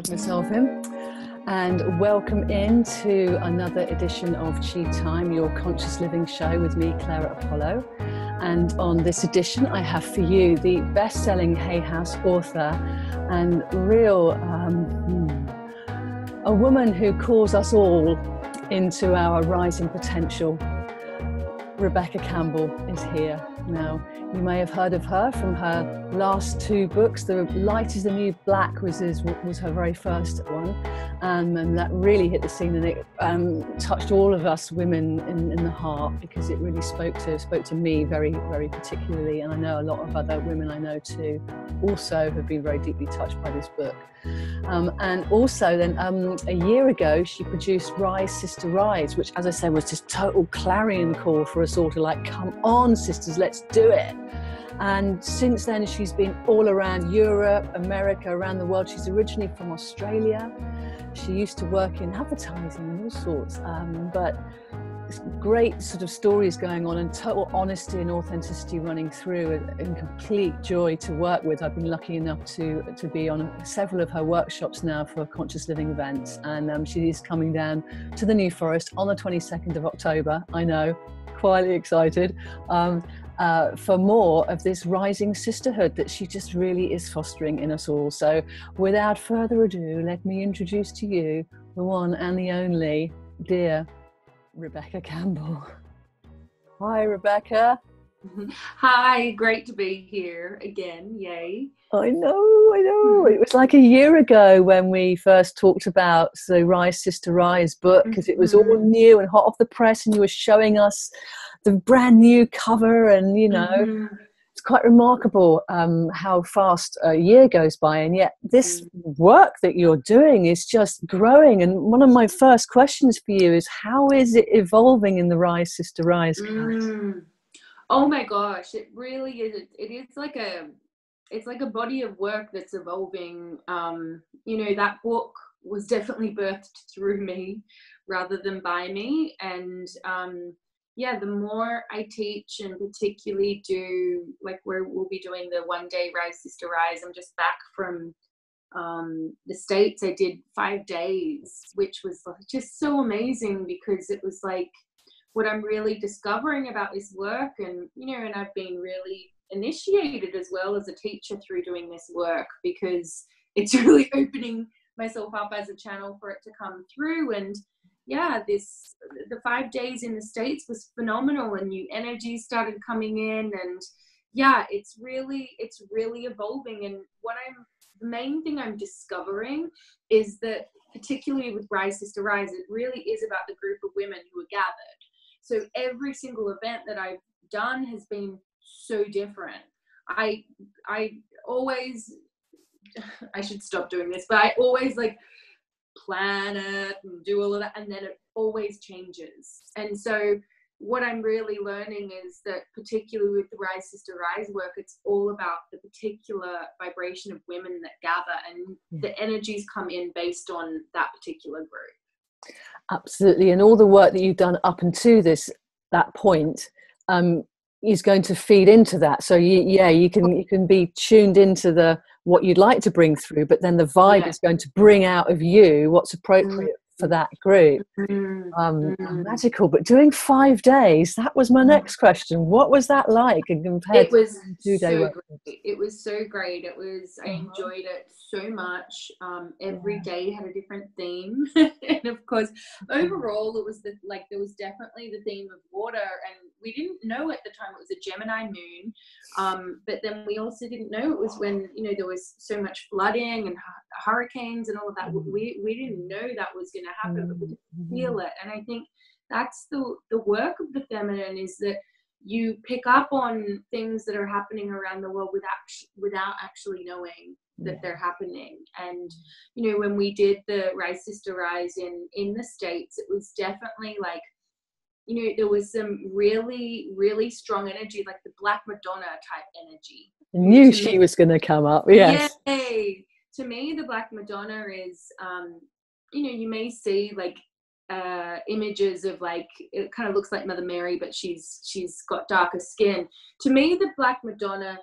Plug myself in. And welcome into another edition of Chi Time, your conscious living show with me, Clara Apollo. And on this edition, I have for you the best-selling Hay House author and a woman who calls us all into our rising potential. Rebecca Campbell is here now. You may have heard of her from her last two books. The Light is the New Black was her very first one, and that really hit the scene, and it touched all of us women in the heart, because it really spoke to me very, very particularly, and I know a lot of other women I know too also have been very deeply touched by this book. And also then a year ago she produced Rise Sister Rise, which, as I say, was this total clarion call for us all to, like, come on sisters, let's do it. And since then she's been all around Europe, America, around the world. She's originally from Australia. She used to work in advertising and all sorts, but great sort of stories going on, and total honesty and authenticity running through, and complete joy to work with. I've been lucky enough to be on several of her workshops now for conscious living events, and she is coming down to the New Forest on the 22nd of October. I know, quietly excited, for more of this rising sisterhood that she just really is fostering in us all. So without further ado, let me introduce to you the one and the only dear Rebecca Campbell. Hi, Rebecca. Hi, great to be here again. Yay. I know. It was like a year ago when we first talked about the Rise Sister Rise book, because it was all new and hot off the press, and you were showing us the brand new cover, and it's quite remarkable how fast a year goes by, and yet this work that you're doing is just growing. And one of my first questions for you is, how is it evolving in the Rise Sister Rise? Oh my gosh, it really is. It's like a body of work that's evolving. That book was definitely birthed through me rather than by me, and the more I teach, and particularly do, like, where we'll be doing the one-day Rise Sister Rise. I'm just back from the States. I did 5 days, which was just so amazing, because it was like what I'm really discovering about this work, and I've been really initiated as well as a teacher through doing this work, because it's really opening myself up as a channel for it to come through. And the 5 days in the States was phenomenal, and new energies started coming in, and it's really evolving. And the main thing I'm discovering is that, particularly with Rise Sister Rise, it really is about the group of women who are gathered. So every single event that I've done has been so different. I always, I should stop doing this, but I always plan it and do all of that, and then it always changes. And so what I'm really learning is that, particularly with the Rise Sister Rise work, it's all about the particular vibration of women that gather, and the energies come in based on that particular group. Absolutely. And all the work that you've done up until that point is going to feed into that. So you can be tuned into what you'd like to bring through, but then the vibe is going to bring out of you what's appropriate for that group. Magical. But doing 5 days, that was my next question. What was that like? And compared it was to 2-day work? It was so great. I enjoyed it so much. Every day had a different theme, and of course, overall, it was there was definitely the theme of water, and we didn't know at the time it was a Gemini moon. But then we also didn't know it was when there was so much flooding and hurricanes and all of that. We didn't know that was going to happen, but we could feel it. And I think that's the work of the feminine, is that you pick up on things that are happening around the world without actually knowing that they're happening. And when we did the Rise Sister Rise in the States, it was definitely there was some really, really strong energy, like the Black Madonna type energy. I knew she was going to come up. Yes. Yay! To me, the Black Madonna is, you may see images of it kind of looks like Mother Mary, but she's got darker skin. To me, the Black Madonna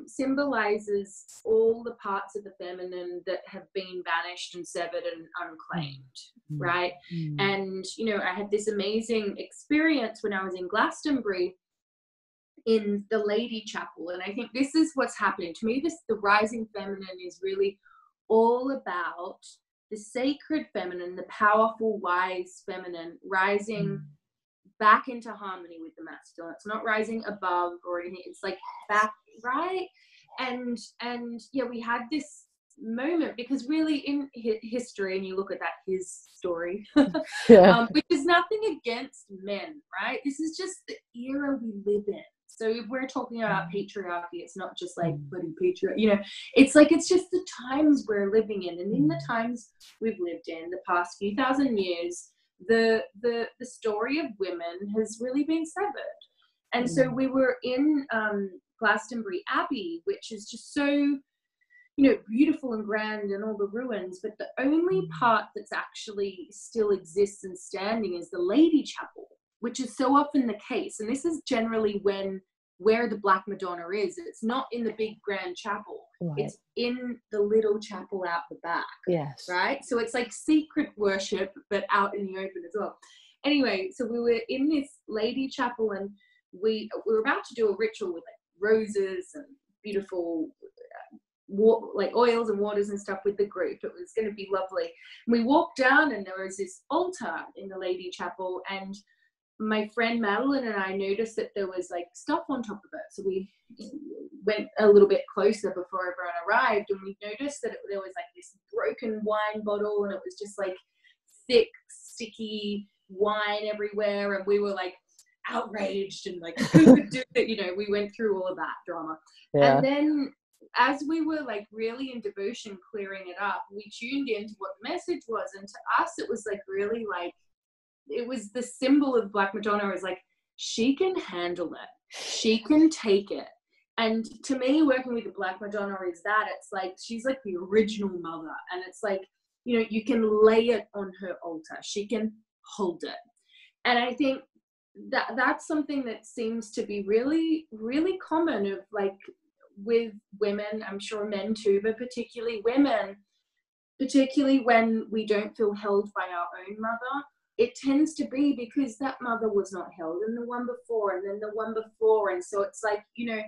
symbolizes all the parts of the feminine that have been banished and severed and unclaimed, right? And, you know, I had this amazing experience when I was in Glastonbury in the Lady Chapel. And I think this is what's happening. To me, the rising feminine is really all about the sacred feminine, the powerful, wise feminine rising back into harmony with the masculine. It's not rising above or anything. It's like back, right? And yeah, we had this moment because really in history, and you look at that his story, which is nothing against men, right? This is just the era we live in. So if we're talking about patriarchy, it's not just like bloody patriarchy, you know, it's like, it's just the times we're living in. And in the times we've lived in the past few thousand years, the story of women has really been severed. And so we were in Glastonbury Abbey, which is just so, you know, beautiful and grand and all the ruins, but the only part that's actually still exists and standing is the Lady Chapel, which is so often the case. And this is generally where the Black Madonna is. It's not in the big grand chapel. Right. It's in the little chapel out the back. Yes. Right? So it's like secret worship, but out in the open as well. Anyway, so we were in this Lady Chapel, and we were about to do a ritual with like roses and beautiful like oils and waters and stuff with the group. It was going to be lovely. And we walked down, and there was this altar in the Lady Chapel, and my friend Madeline and I noticed that there was like stuff on top of it. So we went a little bit closer before everyone arrived, and we noticed that there was like this broken wine bottle, and it was just like thick, sticky wine everywhere. And we were like outraged and like, who would do that? You know, we went through all of that drama. Yeah. And then as we were like really in devotion clearing it up, we tuned into what the message was. And to us, it was like really like, it was the symbol of Black Madonna is like, she can handle it. She can take it. And to me, working with the Black Madonna is that it's like, she's like the original mother. And it's like, you know, you can lay it on her altar. She can hold it. And I think that that's something that seems to be really, really common of like with women, I'm sure men too, but particularly women, particularly when we don't feel held by our own mother. It tends to be because that mother was not held, and the one before, and then the one before. And so it's like, you know,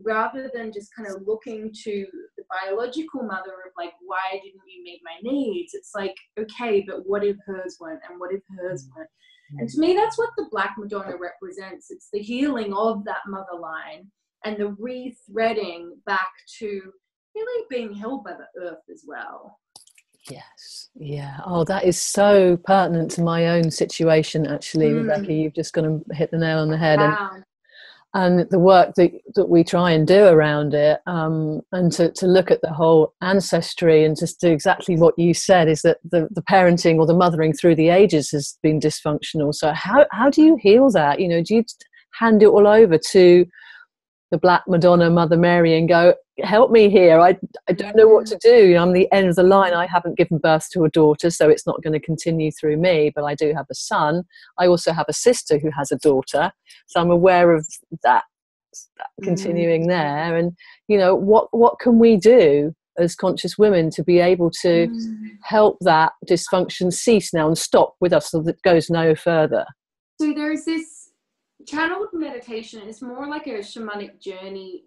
rather than just kind of looking to the biological mother of like, why didn't you meet my needs? It's like, okay, but what if hers weren't? And what if hers weren't? And to me, that's what the Black Madonna represents. It's the healing of that mother line and the rethreading back to really being held by the earth as well. Yes. Yeah. Oh, that is so pertinent to my own situation, actually, Rebecca. You've just gone and hit the nail on the head. Wow. And the work that we try and do around it, and to look at the whole ancestry and just do exactly what you said, is that the parenting or the mothering through the ages has been dysfunctional. So how do you heal that? You know, do you hand it all over to the Black Madonna, Mother Mary, and go, help me here, I don't know what to do, I'm the end of the line, I haven't given birth to a daughter, so it's not going to continue through me, but I do have a son, I also have a sister who has a daughter, so I'm aware of that continuing there. And you know, what can we do as conscious women to be able to help that dysfunction cease now and stop with us so that it goes no further? So there's this channeled meditation. It's more like a shamanic journey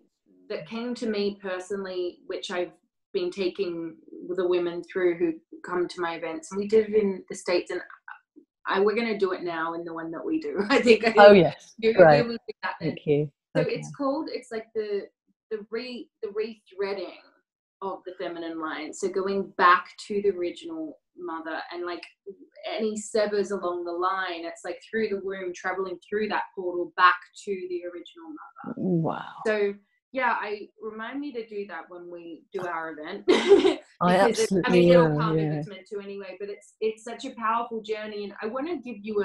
that came to me personally, which I've been taking the women through who come to my events. And we did it in the States, and we're going to do it now in the one that we do. I think. Oh yes, right. Thank you. So okay. It's like the rethreading of the feminine line. So going back to the original mother, and like any severs along the line, it's like through the womb, traveling through that portal back to the original mother. Wow. So yeah, remind me to do that when we do our event. I absolutely it'll come if it's meant to anyway, but it's such a powerful journey. And I want to give you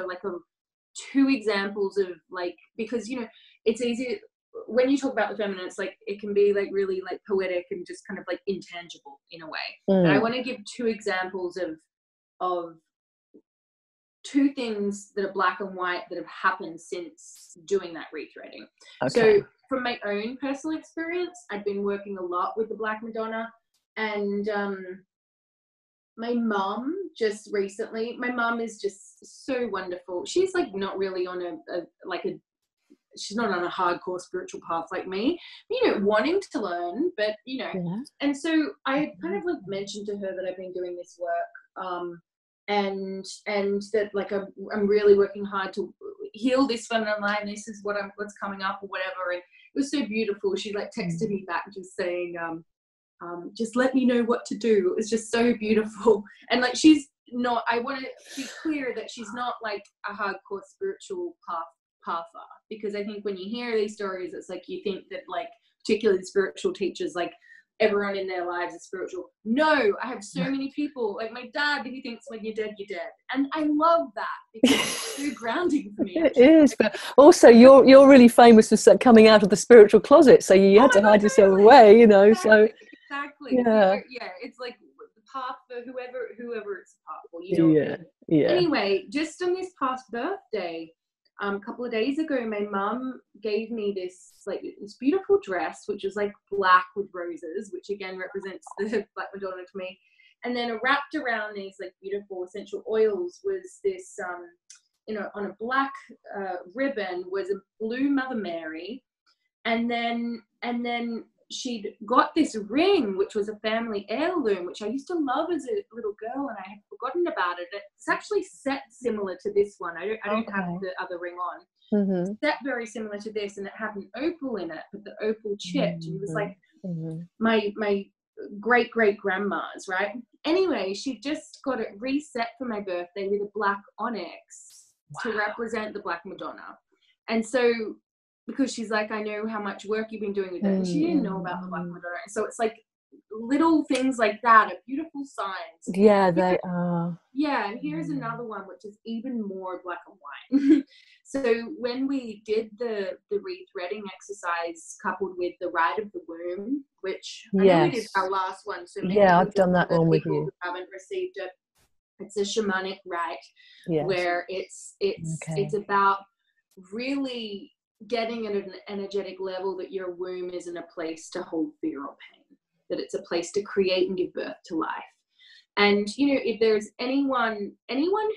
two examples of like, because you know, it's easy when you talk about the feminine, it's like it can be like really like poetic and just kind of like intangible in a way. But I want to give two examples of two things that are black and white that have happened since doing that rethreading. Okay. So from my own personal experience, I've been working a lot with the Black Madonna, and my mom just recently, my mom is just so wonderful. She's like not really on she's not on a hardcore spiritual path like me, you know, wanting to learn, but you know, and so I kind of like mentioned to her that I've been doing this work, and that like I'm really working hard to heal this feminine line. This is what's coming up or whatever. And it was so beautiful. She like texted me back just saying, just let me know what to do. It was just so beautiful. And like, she's not, I want to be clear that she's not like a hardcore spiritual pather, because I think when you hear these stories, it's like you think that like particularly spiritual teachers, like everyone in their lives is spiritual. No, I have so many people like my dad who thinks when you're dead, you're dead, and I love that because it's so grounding for me. It is, but also you're really famous for coming out of the spiritual closet, so you had to hide yourself away, you know. Exactly. Yeah, it's like the path for whoever it's a path for, you know. Yeah. Anyway, just on this past birthday, a couple of days ago, my mum gave me this beautiful dress, which was like black with roses, which again represents the Black Madonna to me. And then wrapped around these like beautiful essential oils was this, on a black ribbon was a blue Mother Mary, and then she'd got this ring, which was a family heirloom, which I used to love as a little girl, and I had forgotten about it. It's actually set similar to this one. I don't have the other ring on. Set very similar to this, and it had an opal in it, but the opal chipped. And it was like my great grandma's, right? Anyway, she just got it reset for my birthday with a black onyx to represent the Black Madonna. And so, because she's like, I know how much work you've been doing with it, and she didn't know about the Black Madonna. So it's like little things like that are beautiful signs. Yeah, they are. Yeah, and here's another one which is even more black and white. So when we did the rethreading exercise coupled with the rite of the womb, which I know we did our last one, so maybe I've done that one with you. Who haven't received it, it's a shamanic rite where it's about really getting at an energetic level that your womb isn't a place to hold fear or pain, that it's a place to create and give birth to life. And you know, if there's anyone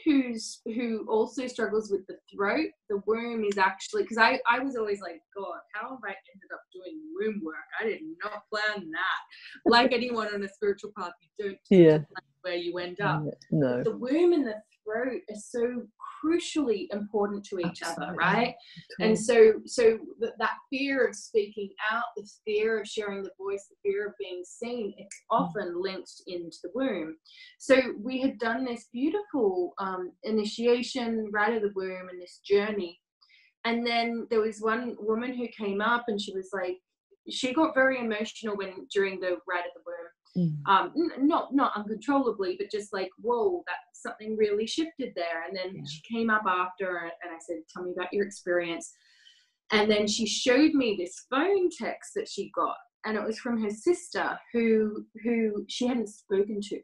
who also struggles with the throat, the womb is actually, because I was always like, God, how have I ended up doing womb work? I did not plan that. Like anyone on a spiritual path, you don't plan where you end up. No. But the womb and the throat are so crucially important to each other, right? And so that fear of speaking out, the fear of sharing the voice, the fear of being seen, it's often linked into the womb. So we had done this beautiful initiation right of the womb and this journey, and then there was one woman who came up and she was like, she got very emotional during the rite of the womb. Not uncontrollably, but just like, whoa, that something really shifted there. And then she came up after, and I said, tell me about your experience. And then she showed me this phone text that she got, and it was from her sister who she hadn't spoken to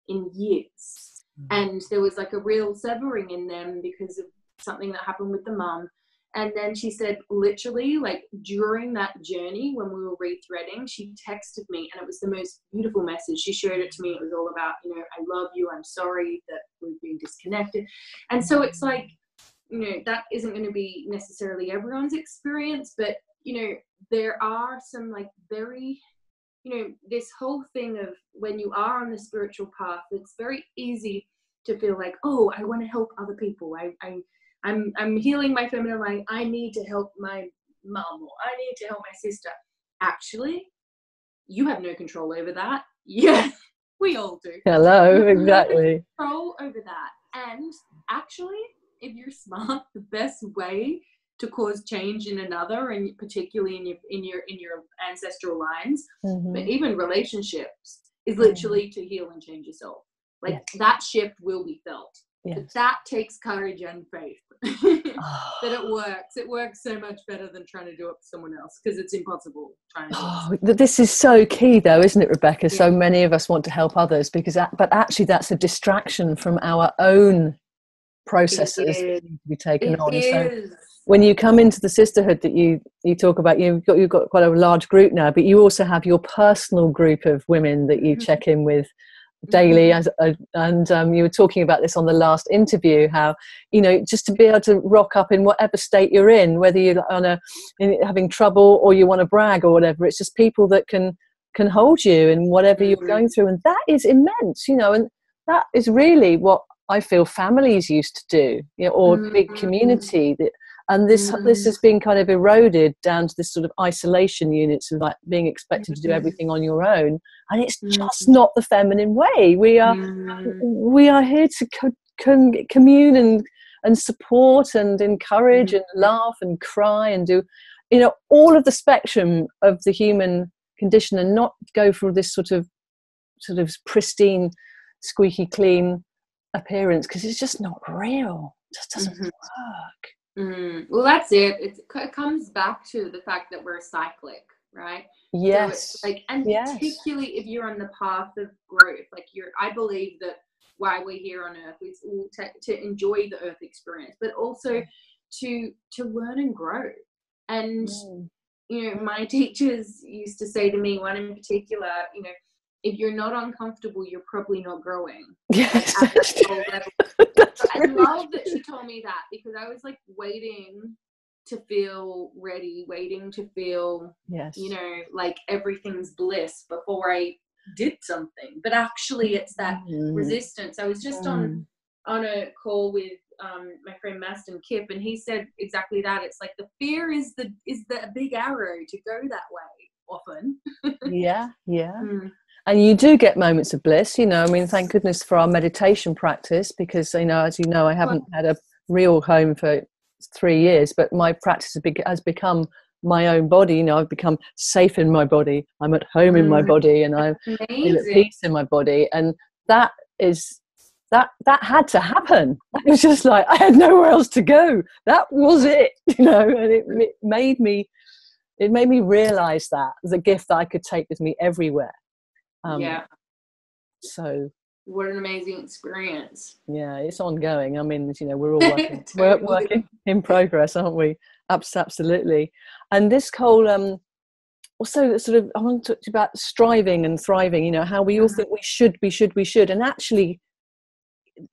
in years. And there was like a real severing in them because of something that happened with the mum. And then she said, literally, like during that journey when we were rethreading, she texted me, and it was the most beautiful message. She showed it to me. It was all about, you know, I love you. I'm sorry that we've been disconnected. And so it's like, you know, that isn't going to be necessarily everyone's experience, but, you know, there are some like very, you know, this whole thing of when you are on the spiritual path, it's very easy to feel like, oh, I want to help other people. I'm healing my feminine line. I need to help my mum, or I need to help my sister. Actually, you have no control over that. Yeah, we all do. Hello, exactly. Control over that. And actually, if you're smart, the best way to cause change in another, and particularly in your ancestral lines, but even relationships, is literally to heal and change yourself. Like that shift will be felt. But that takes courage and faith. That it works. It works so much better than trying to do it for someone else, because it's impossible trying to do it. This is so key though, isn't it, Rebecca? So many of us want to help others, but actually that's a distraction from our own processes that need to be taken It on. So is. when you come into the sisterhood that you talk about, you've got quite a large group now, but you also have your personal group of women that you check in with daily, and you were talking about this on the last interview, how, you know, just to be able to rock up in whatever state you're in, whether you're having trouble or you want to brag or whatever, it's just people that can hold you in whatever you're going through, and that is immense, you know, and that is really what I feel families used to do, you know, or big community. And this has been kind of eroded down to this sort of isolation units of like being expected to do everything on your own, and it's just not the feminine way. We are here to commune and support and encourage and laugh and cry and do, you know, all of the spectrum of the human condition, and not go for this sort of pristine, squeaky clean appearance, because it's just not real. It just doesn't work. Well, that's it. It comes back to the fact that we're cyclic, right? Yes. So it's like, and particularly if you're on the path of growth, like I believe that why we're here on earth is all to enjoy the earth experience, but also to learn and grow. And you know, my teachers used to say to me, one in particular, you know, if you're not uncomfortable, you're probably not growing. Yes. At that whole level. I love that she told me that, because I was like waiting to feel ready, waiting to feel, you know, like everything's bliss before I did something. But actually it's that resistance. I was just on a call with my friend Maston Kip, and he said exactly that. It's like the fear is the big arrow to go that way often. And you do get moments of bliss, you know. I mean, thank goodness for our meditation practice, because, you know, as you know, I haven't had a real home for 3 years, but my practice has become my own body. You know, I've become safe in my body. I'm at home in my body, and I feel at peace in my body. And that had to happen. It was just like I had nowhere else to go. That was it, you know. And it made me realize that the gift that I could take with me everywhere. So what an amazing experience. Yeah, it's ongoing. I mean, you know, we're all working, we're working in progress, aren't we? Absolutely. And this whole also sort of, I want to talk to you about striving and thriving, you know, how we all think we should, and actually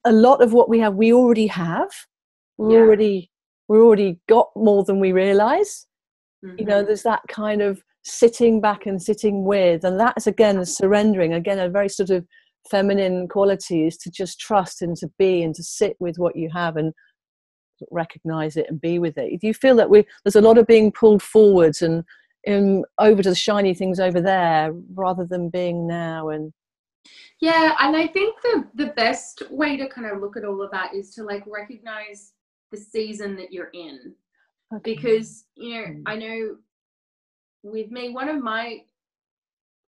a lot of what we have, we already have. We're already got more than we realize. You know, there's that kind of sitting back and sitting with, and that's again surrendering, again a very sort of feminine quality, is to just trust and to be and to sit with what you have and recognize it and be with it. Do you feel that there's a lot of being pulled forwards and over to the shiny things over there rather than being now? And and I think the best way to kind of look at all of that is to like recognize the season that you're in. Because, you know, I know with me, one of my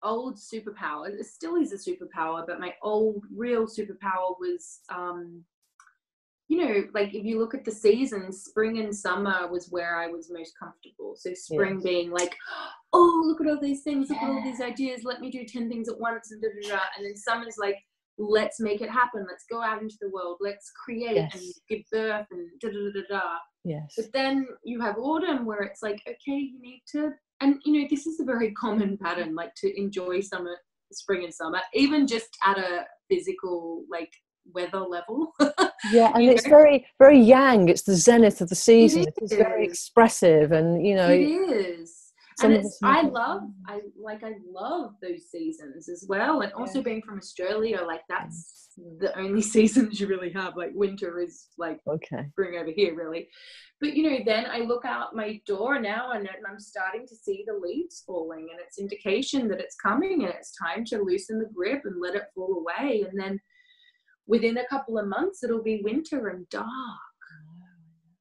old superpowers, it still is a superpower, but my old real superpower was, you know, like if you look at the seasons, spring and summer was where I was most comfortable. So spring being like, oh, look at all these things, look at all these ideas, let me do 10 things at once, and and then summer's like, let's make it happen, let's go out into the world, let's create and give birth and But then you have autumn where it's like, okay, you need to, and you know, this is a very common pattern, like to enjoy summer, spring and summer, even just at a physical like weather level. And it's very, very yang. It's the zenith of the season. It's very expressive, and you know, it is. And I love those seasons as well. And also being from Australia, like that's the only seasons you really have. Like winter is like spring over here, really. But you know, then I look out my door now and I'm starting to see the leaves falling, and it's indication that it's coming and it's time to loosen the grip and let it fall away. And then within a couple of months, it'll be winter and dark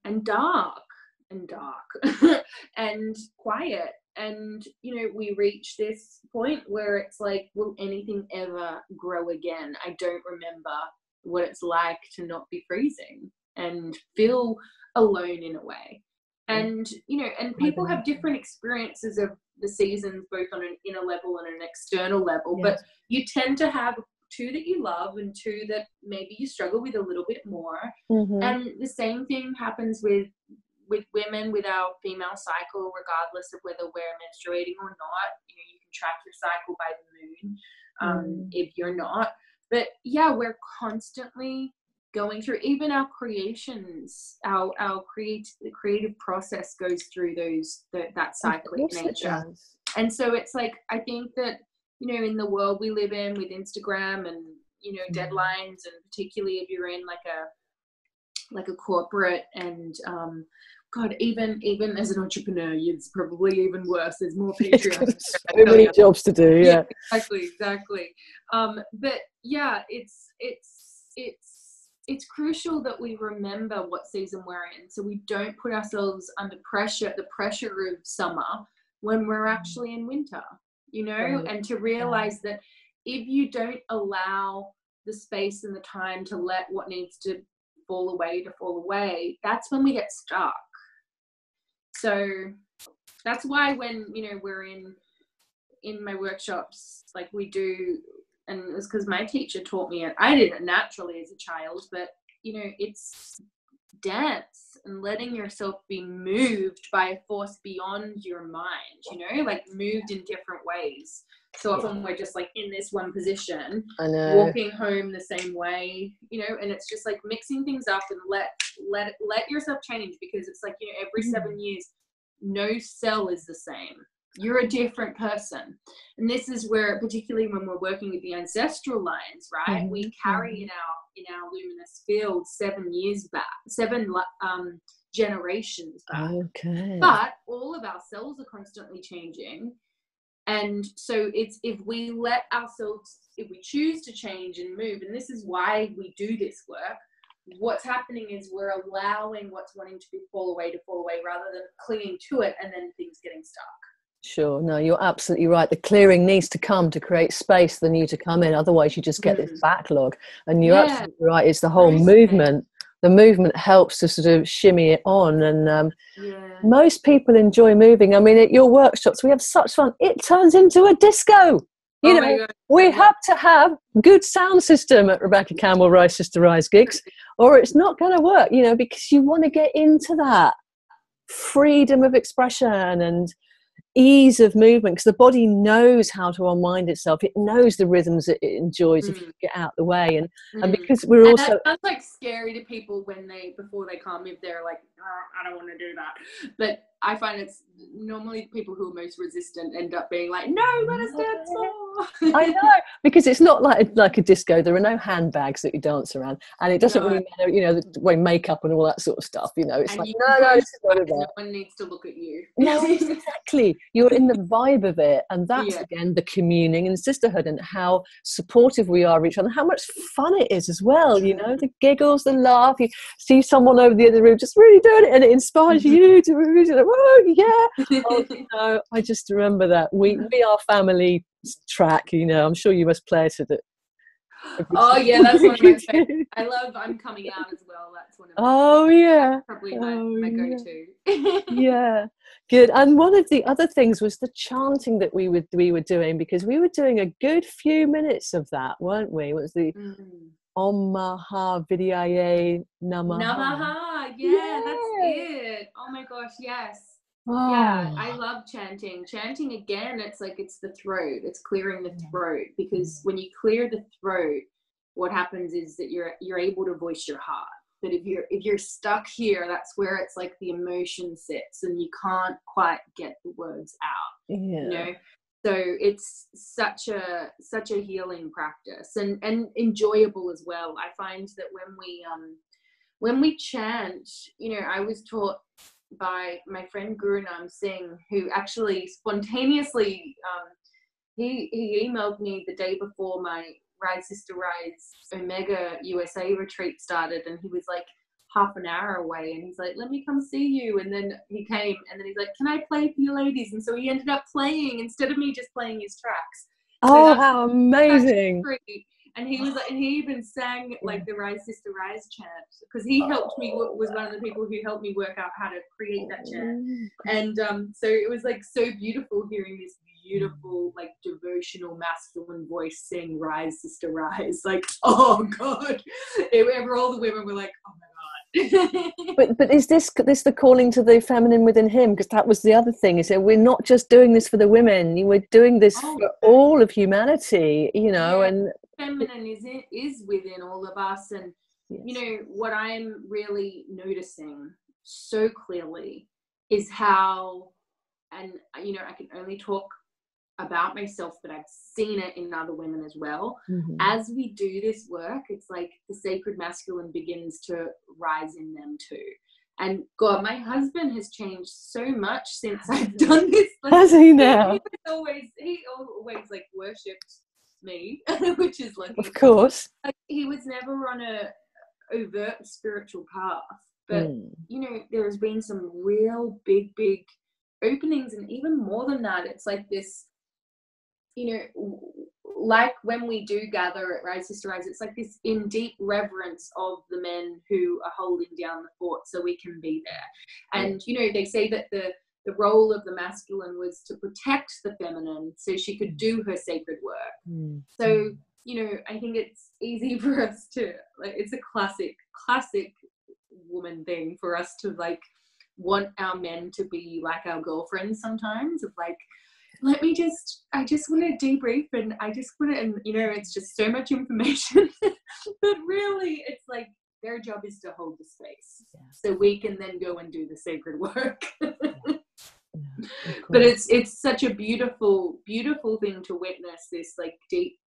and dark and dark and quiet. And, you know, we reach this point where it's like, will anything ever grow again? I don't remember what it's like to not be freezing and feel alone in a way. And, you know, and people have different experiences of the seasons, both on an inner level and an external level, but you tend to have two that you love and two that maybe you struggle with a little bit more. And the same thing happens with women with our female cycle, regardless of whether we're menstruating or not. You can track your cycle by the moon if you're not. But yeah, we're constantly going through, even our creations, our creative process goes through that cyclic nature. And so it's like, I think that, in the world we live in with Instagram and, deadlines, and particularly if you're in like a corporate and, God, even as an entrepreneur, it's probably even worse. There's more Patreon. So many jobs to do. Yeah. Exactly. But yeah, it's crucial that we remember what season we're in, so we don't put ourselves under the pressure of summer when we're actually in winter, and to realize that if you don't allow the space and the time to let what needs to fall away, that's when we get stuck. So that's why when, we're in my workshops, like we do, and it was because my teacher taught me it. I did it naturally as a child, but, it's dance and letting yourself be moved by a force beyond your mind, like moved in different ways. So often we're just like in this one position, walking home the same way, and it's just like mixing things up and let yourself change, because it's like, every 7 years, no cell is the same. You're a different person. And this is where, particularly when we're working with the ancestral lines, right? We carry in our luminous field 7 years back, 7 generations back. Okay. But all of our cells are constantly changing. And so it's, if we choose to change and move, and this is why we do this work, what's happening is we're allowing what's wanting to fall away rather than clinging to it and then things getting stuck. Sure. No, you're absolutely right. The clearing needs to come to create space for the new to come in. Otherwise, you just get this backlog. And you're absolutely right. It's the whole movement. The movement helps to sort of shimmy it on. And most people enjoy moving. I mean, at your workshops, we have such fun. It turns into a disco. We have to have good sound system at Rebecca Campbell Rise Sister Rise gigs, or it's not going to work, because you want to get into that freedom of expression and ease of movement, because the body knows how to unwind itself. It knows the rhythms that it enjoys if you get out the way. And because we're also, that sounds like scary to people before they come, if they're like, oh, I don't want to do that. But I find it's normally people who are most resistant end up being like, no, let us dance more. I know, because it's not like a disco. There are no handbags that you dance around, and it doesn't really matter, the way makeup and all that sort of stuff. It's and like no, it's not about. No one needs to look at you. No, exactly. You're in the vibe of it, and that's again the communing and sisterhood, and how supportive we are of each other, how much fun it is as well. The giggles, the laugh. You see someone over the other room just really doing it, and it inspires you to really like, whoa, yeah. Oh, I just remember that we are family track. I'm sure you must play to that. Oh yeah, that's one of my favorites. I'm Coming Out as well. That's one of probably my go-to. Yeah, good. And one of the other things was the chanting that we were doing, because we were doing a good few minutes of that, weren't we? It was the Om Maha Vidyaye Namaha. Namaha, that's it. Oh my gosh, yes. Oh. Yeah, I love chanting. Chanting, again, it's like it's the throat. It's clearing the throat, because when you clear the throat, what happens is that you're able to voice your heart. But if you're stuck here, that's where it's like the emotion sits and you can't quite get the words out. So it's such a healing practice and enjoyable as well. I find that when we chant, I was taught by my friend Guru Nam Singh, who actually spontaneously he emailed me the day before my Rise Sister Rise Omega USA retreat started, and he was like half an hour away, and he's like, let me come see you. And then he came, and then he's like, can I play for you ladies? And so he ended up playing instead of me just playing his tracks. Oh, so how amazing. And he was like, and he even sang like the Rise Sister Rise chant, because he helped me, was one of the people who helped me work out how to create that chant. And so it was like so beautiful hearing this beautiful, like devotional masculine voice sing "Rise, Sister, Rise." Like, oh God, all the women were like, oh my God. But is this the calling to the feminine within him? Because that was the other thing, is that we're not just doing this for the women, we're doing this for all of humanity, you know. Yeah, and feminine is within all of us. And yes. you know what I'm really noticing so clearly is how, and you know, I can only talk about myself, but I've seen it in other women as well. As we do this work, it's like the sacred masculine begins to rise in them too. And God, my husband has changed so much since I've done this. Like, has he now? He always like worshipped me, which is like, of course, like, he was never on a overt spiritual path, but you know, there has been some real big openings. And even more than that, it's like this, you know, like when we do gather at Rise Sister Rise, it's like this in deep reverence of the men who are holding down the fort so we can be there. And you know, they say that the role of the masculine was to protect the feminine so she could do her sacred work. So you know, I think it's easy for us to, like, it's a classic woman thing for us to like want our men to be like our girlfriends sometimes, of like, I just want to debrief, and I just want to, and you know, it's just so much information. But really, it's like their job is to hold the space, so we can then go and do the sacred work. But it's such a beautiful thing to witness, this like deep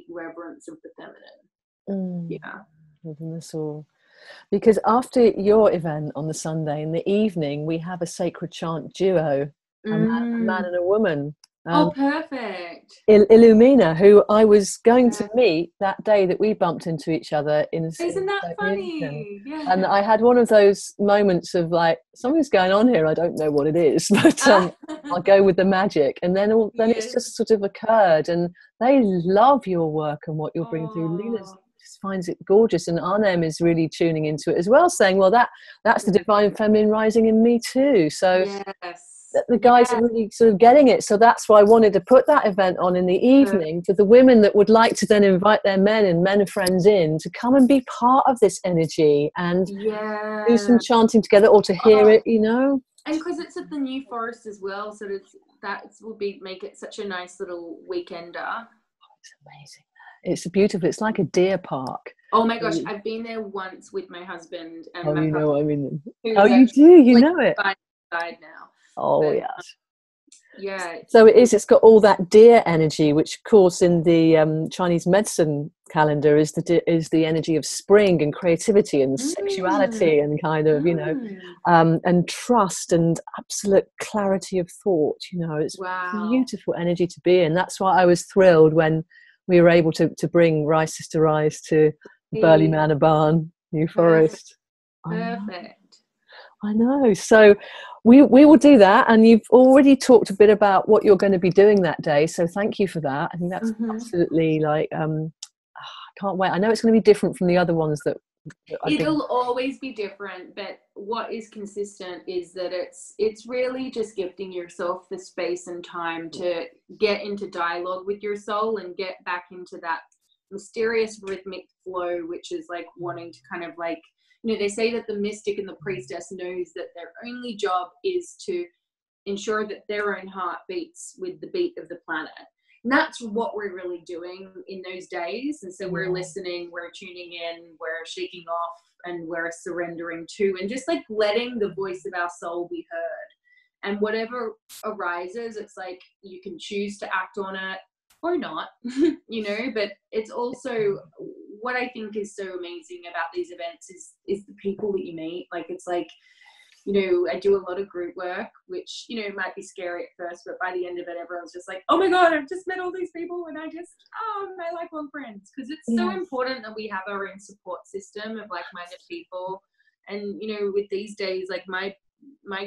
reverence of the feminine. Within us all. Because after your event on the Sunday, in the evening, we have a sacred chant duo, a man and a woman. Perfect. Illumina, who I was going to meet that day that we bumped into each other in. Isn't that funny? Yeah. And I had one of those moments of like, something's going on here, I don't know what it is, but I'll go with the magic. And then it's just sort of occurred, and they love your work and what you're bringing through. Lena just finds it gorgeous, and Arnem is really tuning into it as well, saying, well, that's the divine feminine rising in me too. So the guys are really sort of getting it. So that's why I wanted to put that event on in the evening for the women that would like to then invite their men and men friends in to come and be part of this energy and do some chanting together, or to hear it, you know. And because it's at the New Forest as well, so make it such a nice little weekender. It's amazing. It's beautiful. It's like a deer park. Oh my gosh, I've been there once with my husband. And you know what I mean. You do. You know it. Side now. Oh, but, yes. Yeah. So it's got all that deer energy, which of course in the Chinese medicine calendar is the energy of spring and creativity and sexuality and kind of, you know, and trust and absolute clarity of thought. You know, it's beautiful energy to be in. That's why I was thrilled when we were able to bring Rise Sister Rise to Burley Manor Barn, New Forest. Perfect. I know. So we will do that, and you've already talked a bit about what you're going to be doing that day. So thank you for that. I think that's absolutely like I can't wait. I know it's going to be different from the other ones that it'll always be different, but what is consistent is that it's really just gifting yourself the space and time to get into dialogue with your soul and get back into that mysterious rhythmic flow, which is like wanting to kind of like, you know, they say that the mystic and the priestess knows that their only job is to ensure that their own heart beats with the beat of the planet. And that's what we're really doing in those days. And so we're listening, we're tuning in, we're shaking off, and we're surrendering to, and just like letting the voice of our soul be heard. And whatever arises, it's like you can choose to act on it or not, you know, but it's also what I think is so amazing about these events is the people that you meet. Like, it's like, you know, I do a lot of group work, which, you know, might be scary at first, but by the end of it, everyone's just like, oh my God, I've just met all these people, and I lifelong friends. Because it's so important that we have our own support system of like-minded people. And, you know, with these days, like my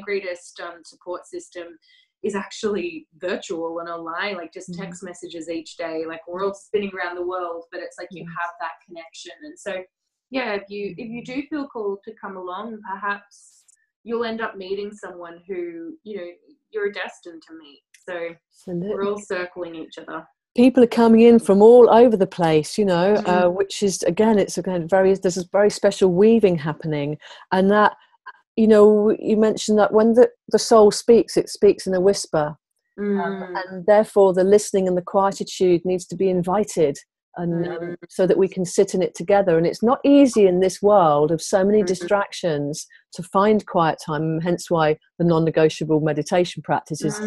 greatest support system is actually virtual and online, like just text messages each day. Like, we're all spinning around the world, but it's like you have that connection. And so, yeah, if you do feel called to come along, perhaps, you'll end up meeting someone who, you know, you're destined to meet. So Absolutely. we're all circling each other. People are coming in from all over the place, you know, which is, again, there's this very special weaving happening. And that, you know, you mentioned that when the soul speaks, it speaks in a whisper. And therefore the listening and the quietude needs to be invited, and so that we can sit in it together. And it's not easy in this world of so many distractions to find quiet time, hence why the non-negotiable meditation practice is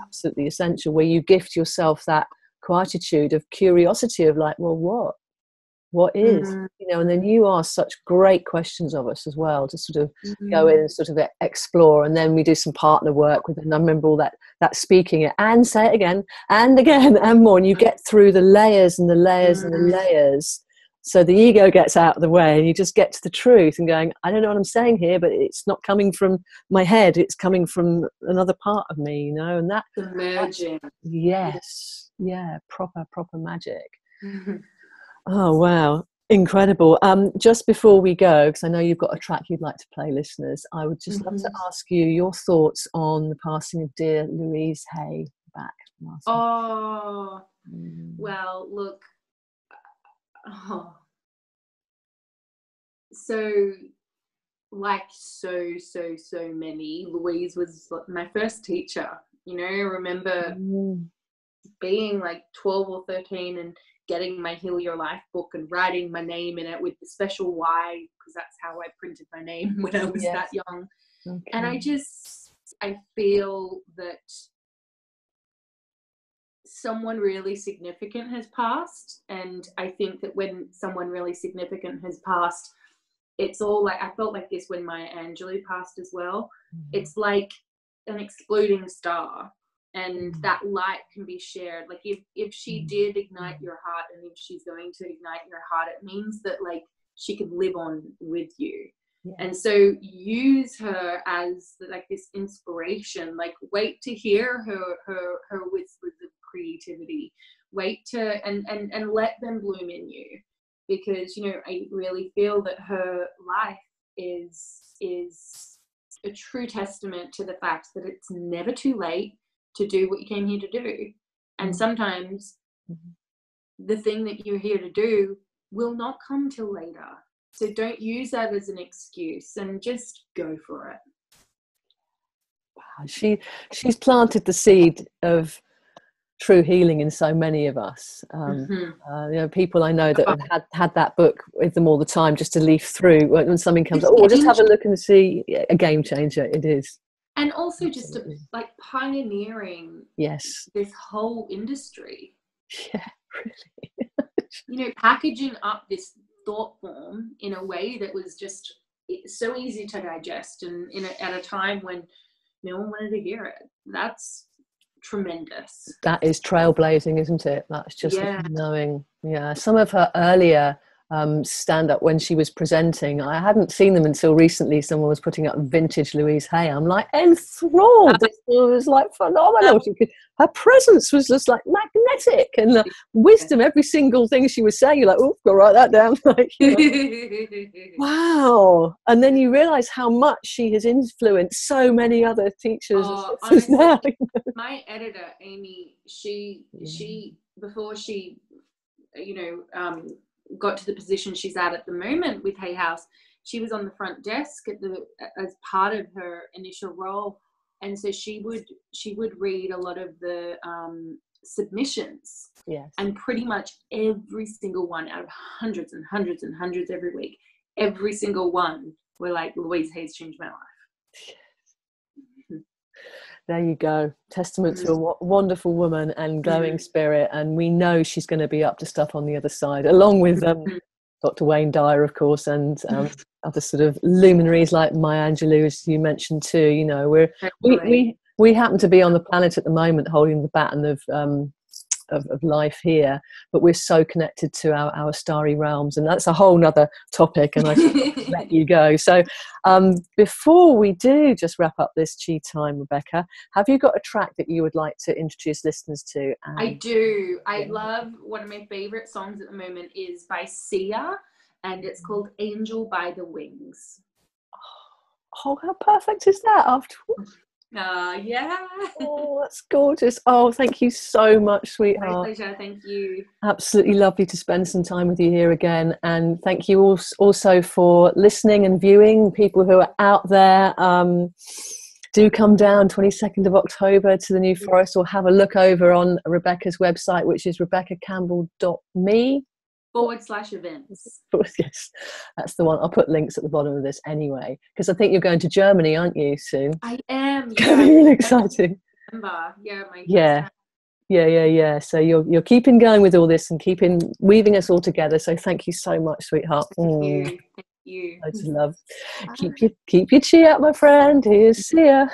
absolutely essential, where you gift yourself that quietude of curiosity of like, well, what is, you know, and then you ask such great questions of us as well to sort of go in and sort of explore, and then we do some partner work with, and I remember all that speaking it and say it again and more, and you get through the layers and the layers and the layers, so the ego gets out of the way and you just get to the truth and going, I don't know what I'm saying here, but it's not coming from my head, it's coming from another part of me, you know, and that emerging. Yes, yeah, proper magic. Oh, wow. Incredible. Just before we go, because I know you've got a track you'd like to play, listeners, I would just love to ask you your thoughts on the passing of dear Louise Hay back last week. Oh, well, look. So, like so many, Louise was my first teacher. You know, I remember being like 12 or 13 and getting my Heal Your Life book and writing my name in it with the special Y, because that's how I printed my name when I was that young. Okay. And I feel that someone really significant has passed. And I think that when someone really significant has passed, it's all like, I felt like this when Maya Angelou passed as well. It's like an exploding star. And that light can be shared. Like if she did ignite your heart, and if she's going to ignite your heart, it means that like she could live on with you. Yeah. And so use her as like this inspiration. Like wait to hear her whispers of creativity. Wait to and let them bloom in you, because you know I really feel that her life is a true testament to the fact that it's never too late to do what you came here to do. And sometimes the thing that you're here to do will not come till later. So don't use that as an excuse, and just go for it. Wow, she's planted the seed of true healing in so many of us. You know, people I know that have had that book with them all the time, just to leaf through when something comes up. Oh, just have a look and see. A game changer, it is. And also absolutely. Just like pioneering this whole industry. Yeah, really. You know, packaging up this thought form in a way that was just so easy to digest, and at a time when no one wanted to hear it. That's tremendous. That is trailblazing, isn't it? That's just knowing. Yeah, some of her earlier stand-up when she was presenting, I hadn't seen them until recently. Someone was putting up vintage Louise Hay. I'm like enthralled. This was like phenomenal. Her presence was just like magnetic, and the wisdom, every single thing she was saying, you're like, oh, go write that down. Like, you know. Wow. And then you realise how much she has influenced so many other teachers. Honestly, now. My editor, Amy, she before she, you know, got to the position she's at the moment with Hay House, she was on the front desk as part of her initial role, and so she would read a lot of the submissions, and pretty much every single one out of hundreds and hundreds and hundreds every week, every single one were like, Louise Hay's changed my life. There you go. Testament to a wonderful woman and glowing spirit. And we know she's going to be up to stuff on the other side, along with Dr. Wayne Dyer, of course, and other sort of luminaries like Maya Angelou, as you mentioned too. You know, we happen to be on the planet at the moment holding the baton of life here, but we're so connected to our starry realms, and that's a whole nother topic, and I should let you go. So before we do just wrap up this Chi time, Rebecca, have you got a track that you would like to introduce listeners to? I do. I love, one of my favorite songs at the moment is by Sia, and it's called Angel by the Wings. Oh, how perfect is that after? Yeah. Oh, that's gorgeous. Oh, thank you so much, sweetheart. My pleasure. Thank you. Absolutely lovely to spend some time with you here again. And thank you also for listening and viewing. People who are out there, do come down 22nd of October to the New Forest, or have a look over on Rebecca's website, which is rebeccacampbell.me. /events. Yes, that's the one. I'll put links at the bottom of this anyway, because I think you're going to Germany, aren't you, soon? I am. It's going to be really exciting. Yeah. Yeah. So you're keeping going with all this and keeping weaving us all together. So thank you so much, sweetheart. Thank you. Loads of love. Keep your chi up, my friend. Here's see ya.